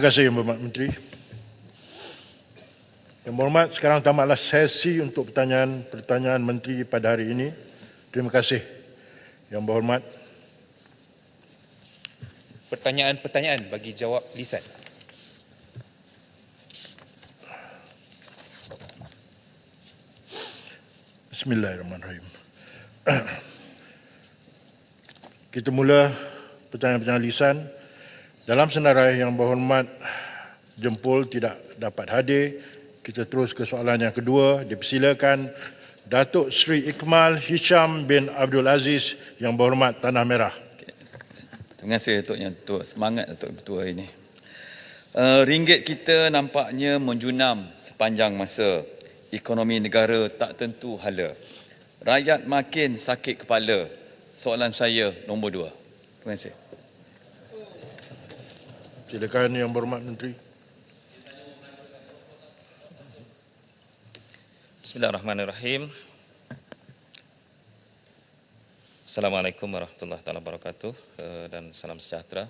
Terima kasih Yang Berhormat Menteri. Yang Berhormat, sekarang tamatlah sesi untuk pertanyaan Menteri pada hari ini. Terima kasih Yang Berhormat. Pertanyaan bagi jawab lisan. Bismillahirrahmanirrahim. Kita mula pertanyaan-pertanyaan lisan. Dalam senarai Yang Berhormat jempol tidak dapat hadir, kita terus ke soalan yang kedua. Dipersilakan Datuk Seri Ikmal Hisham bin Abdul Aziz Yang Berhormat Tanah Merah. Terima kasih Datuk Yang Ketua. Semangat Datuk Ketua ini. Ringgit kita nampaknya menjunam sepanjang masa. Ekonomi negara tak tentu hala. Rakyat makin sakit kepala. Soalan saya nombor 2. Terima kasih. Silakan Yang Berhormat Menteri. Bismillahirrahmanirrahim. Assalamualaikum warahmatullahi wabarakatuh dan salam sejahtera.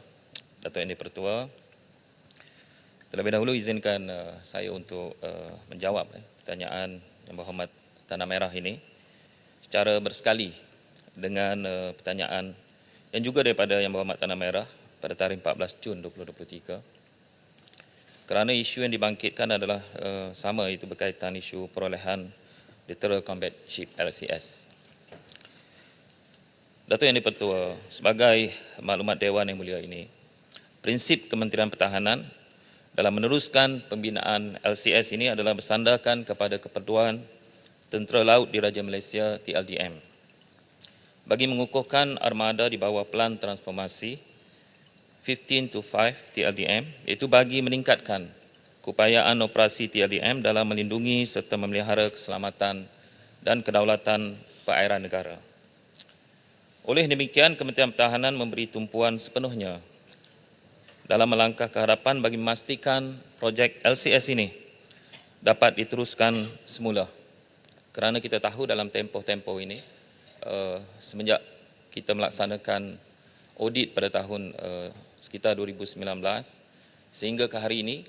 Datuk Yang Dipertua, terlebih dahulu izinkan saya untuk menjawab pertanyaan Yang Berhormat Tanah Merah ini secara bersekali dengan pertanyaan yang juga daripada Yang Berhormat Tanah Merah pada tarikh 14 Jun 2023. Kerana isu yang dibangkitkan adalah sama, itu berkaitan isu perolehan Littoral Combat Ship LCS. Datuk Yang Dipertua, sebagai maklumat Dewan Yang Mulia ini, prinsip Kementerian Pertahanan dalam meneruskan pembinaan LCS ini adalah bersandarkan kepada keperluan Tentera Laut Diraja Malaysia TLDM bagi mengukuhkan armada di bawah Pelan Transformasi 15 to 5 TLDM, iaitu bagi meningkatkan keupayaan operasi TLDM dalam melindungi serta memelihara keselamatan dan kedaulatan perairan negara. Oleh demikian, Kementerian Pertahanan memberi tumpuan sepenuhnya dalam melangkah ke hadapan bagi memastikan projek LCS ini dapat diteruskan semula. Kerana kita tahu dalam tempoh-tempoh ini, semenjak kita melaksanakan audit pada tahun sekitar 2019, sehingga ke hari ini,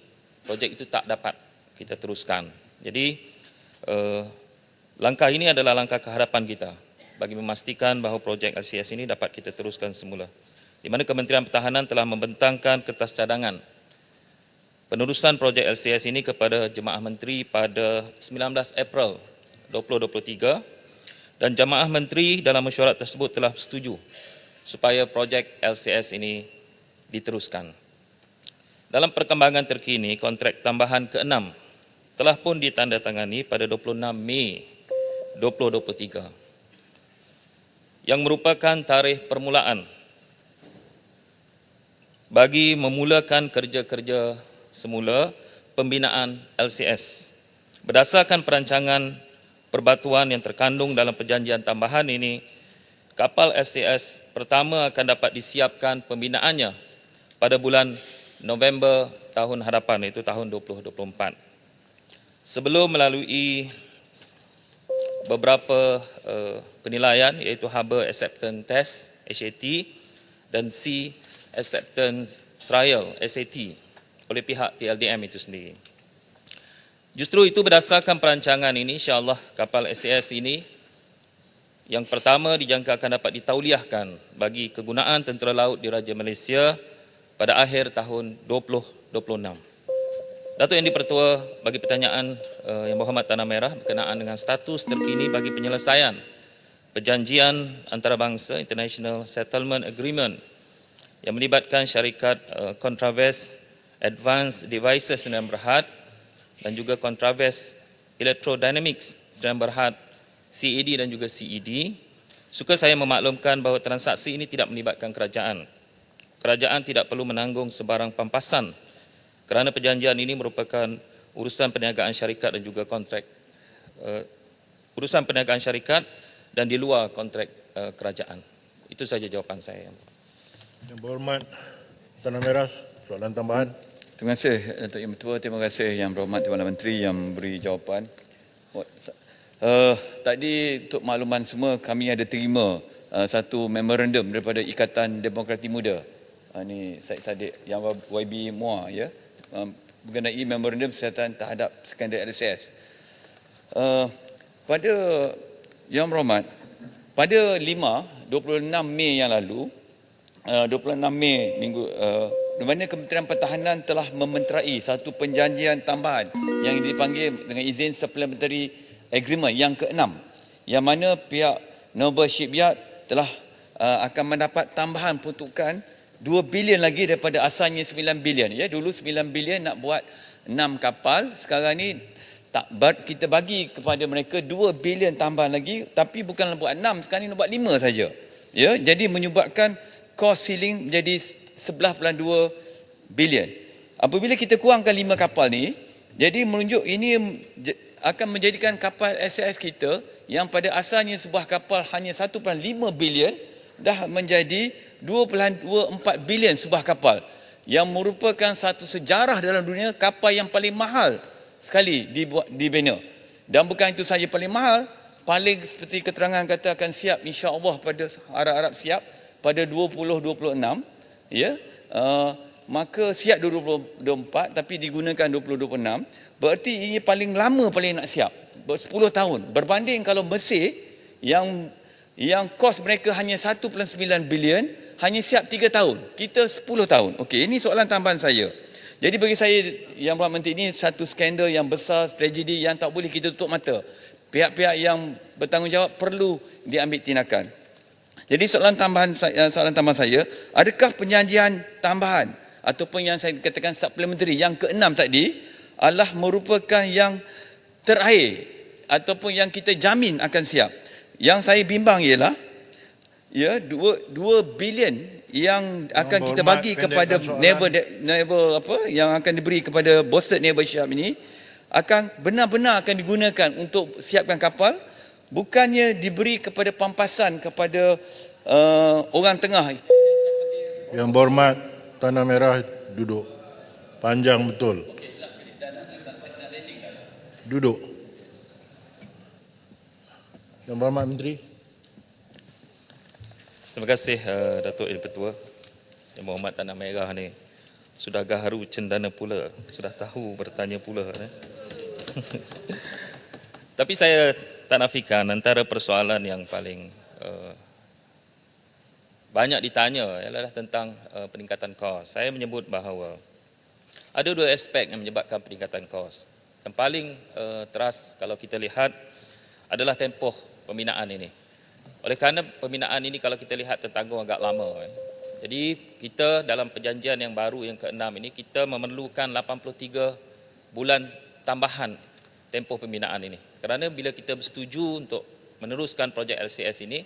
projek itu tak dapat kita teruskan. Jadi, langkah ini adalah langkah ke hadapan kita bagi memastikan bahawa projek LCS ini dapat kita teruskan semula, di mana Kementerian Pertahanan telah membentangkan kertas cadangan penerusan projek LCS ini kepada Jemaah Menteri pada 19 April 2023 dan Jemaah Menteri dalam mesyuarat tersebut telah setuju supaya projek LCS ini diteruskan. Dalam perkembangan terkini, kontrak tambahan ke-6 telah pun ditandatangani pada 26 Mei 2023 yang merupakan tarikh permulaan bagi memulakan kerja-kerja semula pembinaan LCS. Berdasarkan perancangan perbatuan yang terkandung dalam perjanjian tambahan ini, kapal LCS pertama akan dapat disiapkan pembinaannya pada bulan November tahun hadapan, iaitu tahun 2024. Sebelum melalui beberapa penilaian, iaitu Harbour Acceptance Test HAT dan Sea Acceptance Trial SAT oleh pihak TLDM itu sendiri. Justru itu berdasarkan perancangan ini, insya-Allah kapal LCS ini yang pertama dijangka akan dapat ditauliahkan bagi kegunaan Tentera Laut Diraja Malaysia pada akhir tahun 2026. Datuk Yang Dipertua, bagi pertanyaan Yang Berhormat Tanah Merah berkenaan dengan status terkini bagi penyelesaian perjanjian antarabangsa International Settlement Agreement yang melibatkan syarikat Contraves Advanced Devices Sdn Bhd dan juga Contraves Electrodynamics Sdn Bhd CED dan juga CED, suka saya memaklumkan bahawa transaksi ini tidak melibatkan kerajaan. Kerajaan tidak perlu menanggung sebarang pampasan kerana perjanjian ini merupakan urusan perniagaan syarikat dan juga kontrak urusan perniagaan syarikat dan di luar kontrak kerajaan. Itu saja jawapan saya. Yang Berhormat Tanah Merah, soalan tambahan. Terima kasih Datuk Yang Bertua. Terima kasih Yang Berhormat Perdana Menteri yang beri jawapan. Tadi untuk makluman semua, kami ada terima satu memorandum daripada Ikatan Demokrati Muda. Ini Syed Saddiq yang YB Muar, ya. mengenai memorandum kesihatan terhadap skandal LCS. Pada Yang Berhormat, pada 26 Mei yang lalu, 26 Mei minggu di mana Kementerian Pertahanan telah mementerai satu perjanjian tambahan yang dipanggil dengan izin supplementary agreement yang ke-6, yang mana pihak Noble Shipyard telah akan mendapat tambahan peruntukan 2 bilion lagi daripada asalnya 9 bilion. Ya, dulu 9 bilion nak buat 6 kapal, sekarang ni kita bagi kepada mereka 2 bilion tambahan lagi, tapi bukan buat 6, sekarang ni nak buat 5 saja. Ya, jadi menyebabkan cost ceiling menjadi 11.2 bilion. Apabila kita kurangkan 5 kapal ni, jadi menunjuk ini akan menjadikan kapal SAS kita yang pada asalnya sebuah kapal hanya 1.5 bilion dah menjadi 2.24 bilion sebuah kapal, yang merupakan satu sejarah dalam dunia kapal yang paling mahal sekali dibina. Dan bukan itu saja paling mahal, paling seperti keterangan kata akan siap insya-Allah pada harap-harap siap pada 2026, ya. Maka siap 2024 tapi digunakan 2026, berarti ini paling lama paling nak siap, 10 tahun. Berbanding kalau Mesir yang kos mereka hanya 1.9 bilion, hanya siap 3 tahun. Kita 10 tahun. Okey, ini soalan tambahan saya. Jadi bagi saya, Yang Berhormat Menteri, ini satu skandal yang besar, tragedi yang tak boleh kita tutup mata. Pihak-pihak yang bertanggungjawab perlu diambil tindakan. Jadi soalan tambahan saya, adakah perjanjian tambahan ataupun yang saya katakan supplementary yang ke-6 tadi adalah merupakan yang terakhir ataupun yang kita jamin akan siap? Yang saya bimbang ialah 2 bilion yang akan kita bagi kepada naval yang akan diberi kepada boosted naval ship ini akan benar-benar akan digunakan untuk siapkan kapal, bukannya diberi kepada pampasan kepada orang tengah. Yang Berhormat, Tanah Merah duduk. Panjang betul. Duduk. Yang Berhormat Menteri. Terima kasih Datuk Il Ketua. Yang Berhormat Tanah Merah ni sudah gaharu cendana pula, sudah tahu bertanya pula. Tapi saya tak nafikan antara persoalan yang paling banyak ditanya ialah tentang peningkatan kos. Saya menyebut bahawa ada 2 aspek yang menyebabkan peningkatan kos. Yang paling teras kalau kita lihat adalah tempoh pembinaan ini. Oleh kerana pembinaan ini kalau kita lihat tertanggung agak lama. Jadi kita dalam perjanjian yang baru yang ke-6 ini, kita memerlukan 83 bulan tambahan tempoh pembinaan ini. Kerana bila kita bersetuju untuk meneruskan projek LCS ini,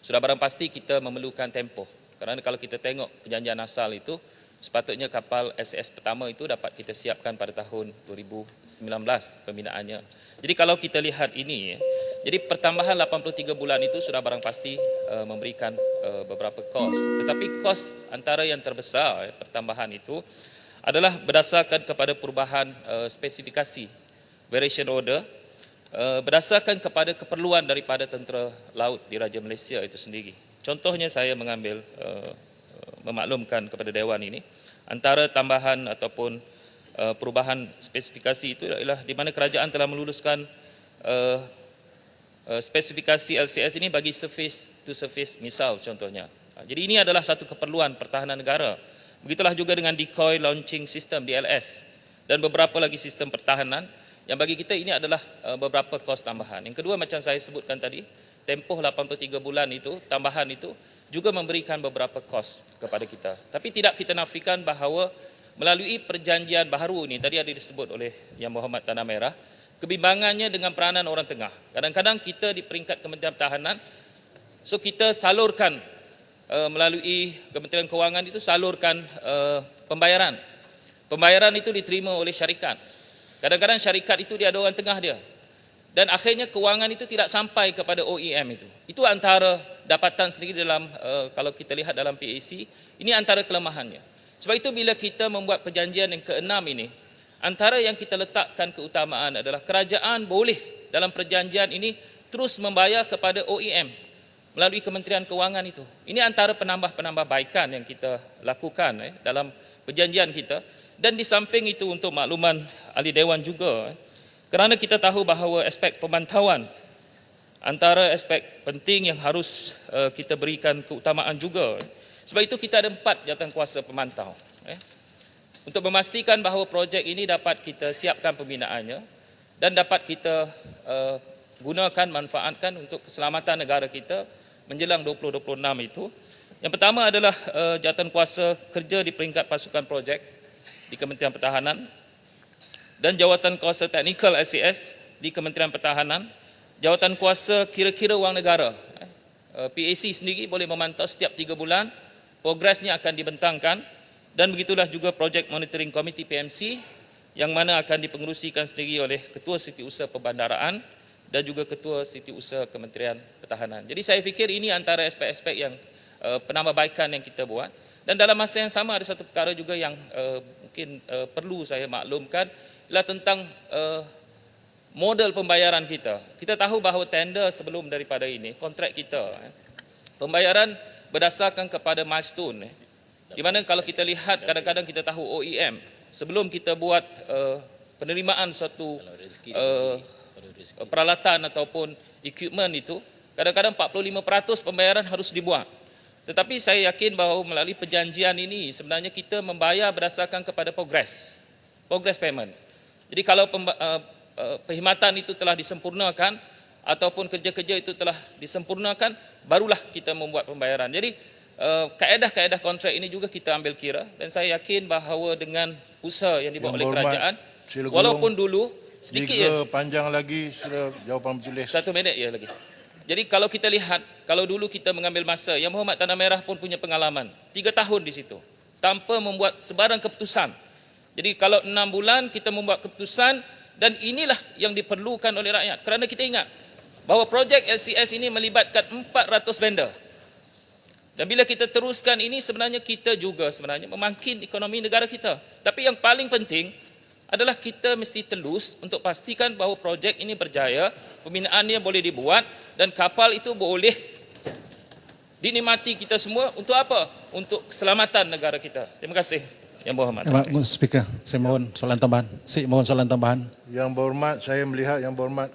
sudah barang pasti kita memerlukan tempoh. Kerana kalau kita tengok perjanjian asal itu, sepatutnya kapal LCS pertama itu dapat kita siapkan pada tahun 2019 pembinaannya. Jadi kalau kita lihat ini, jadi pertambahan 83 bulan itu sudah barang pasti memberikan beberapa kos. Tetapi kos antara yang terbesar pertambahan itu adalah berdasarkan kepada perubahan spesifikasi variation order, berdasarkan kepada keperluan daripada tentera laut di Raja Malaysia itu sendiri. Contohnya saya mengambil memaklumkan kepada Dewan ini, antara tambahan ataupun perubahan spesifikasi itu ialah di mana kerajaan telah meluluskan spesifikasi LCS ini bagi surface to surface missile contohnya. Jadi ini adalah satu keperluan pertahanan negara. Begitulah juga dengan decoy launching system DLS dan beberapa lagi sistem pertahanan yang bagi kita ini adalah beberapa kos tambahan. Yang kedua, macam saya sebutkan tadi, tempoh 83 bulan itu, tambahan itu juga memberikan beberapa kos kepada kita. Tapi tidak kita nafikan bahawa melalui perjanjian baharu ini, tadi ada disebut oleh Yang Berhormat Tanah Merah, kebimbangannya dengan peranan orang tengah. Kadang-kadang kita di peringkat Kementerian Pertahanan, so kita salurkan melalui Kementerian Kewangan itu salurkan pembayaran. Pembayaran itu diterima oleh syarikat. Kadang-kadang syarikat itu dia ada orang tengah dia. Dan akhirnya kewangan itu tidak sampai kepada OEM itu. Itu antara dapatan sendiri dalam, kalau kita lihat dalam PAC, ini antara kelemahannya. Sebab itu bila kita membuat perjanjian yang ke-6 ini, antara yang kita letakkan keutamaan adalah kerajaan boleh dalam perjanjian ini terus membayar kepada OEM melalui Kementerian Kewangan itu. Ini antara penambah-penambah baikan yang kita lakukan dalam perjanjian kita. Dan di samping itu untuk makluman ahli Dewan juga, kerana kita tahu bahawa aspek pemantauan antara aspek penting yang harus kita berikan keutamaan juga. Sebab itu kita ada 4 jawatankuasa pemantau. Untuk memastikan bahawa projek ini dapat kita siapkan pembinaannya dan dapat kita gunakan, manfaatkan untuk keselamatan negara kita menjelang 2026 itu. Yang pertama adalah jawatankuasa kerja di peringkat pasukan projek di Kementerian Pertahanan dan jawatankuasa teknikal SCS di Kementerian Pertahanan, jawatankuasa kira-kira wang negara. PAC sendiri boleh memantau setiap 3 bulan, progresnya akan dibentangkan, dan begitulah juga Project Monitoring Committee PMC yang mana akan dipengerusikan sendiri oleh Ketua Setiausaha Perbandaraan dan juga Ketua Setiausaha Kementerian Pertahanan. Jadi saya fikir ini antara aspek-aspek yang penambahbaikan yang kita buat. Dan dalam masa yang sama ada satu perkara juga yang mungkin perlu saya maklumkan, ialah tentang model pembayaran kita. Kita tahu bahawa tender sebelum daripada ini, kontrak kita, pembayaran berdasarkan kepada milestone. Di mana kalau kita lihat kadang-kadang kita tahu OEM, sebelum kita buat penerimaan suatu peralatan ataupun equipment itu, kadang-kadang 45% pembayaran harus dibuat. Tetapi saya yakin bahawa melalui perjanjian ini sebenarnya kita membayar berdasarkan kepada progress payment. Jadi kalau perkhidmatan itu telah disempurnakan ataupun kerja-kerja itu telah disempurnakan, barulah kita membuat pembayaran. Jadi kaedah-kaedah kontrak ini juga kita ambil kira, dan saya yakin bahawa dengan usaha yang dibuat oleh kerajaan, walaupun dulu sedikit ya, panjang lagi sudah jawapan bertulis. 1 minit ya lagi. Jadi kalau kita lihat, kalau dulu kita mengambil masa, Yang Berhormat Tanah Merah pun punya pengalaman 3 tahun di situ tanpa membuat sebarang keputusan. Jadi kalau 6 bulan kita membuat keputusan, dan inilah yang diperlukan oleh rakyat. Kerana kita ingat bahawa projek SCS ini melibatkan 400 vendor. Dan bila kita teruskan ini, sebenarnya kita juga sebenarnya memangkin ekonomi negara kita. Tapi yang paling penting adalah kita mesti telus untuk pastikan bahawa projek ini berjaya, pembinaannya boleh dibuat, dan kapal itu boleh dinikmati kita semua. Untuk apa? Untuk keselamatan negara kita. Terima kasih, Yang Berhormat. Speaker, saya mohon soalan tambahan. Mohon soalan tambahan. Yang Berhormat, saya melihat Yang Berhormat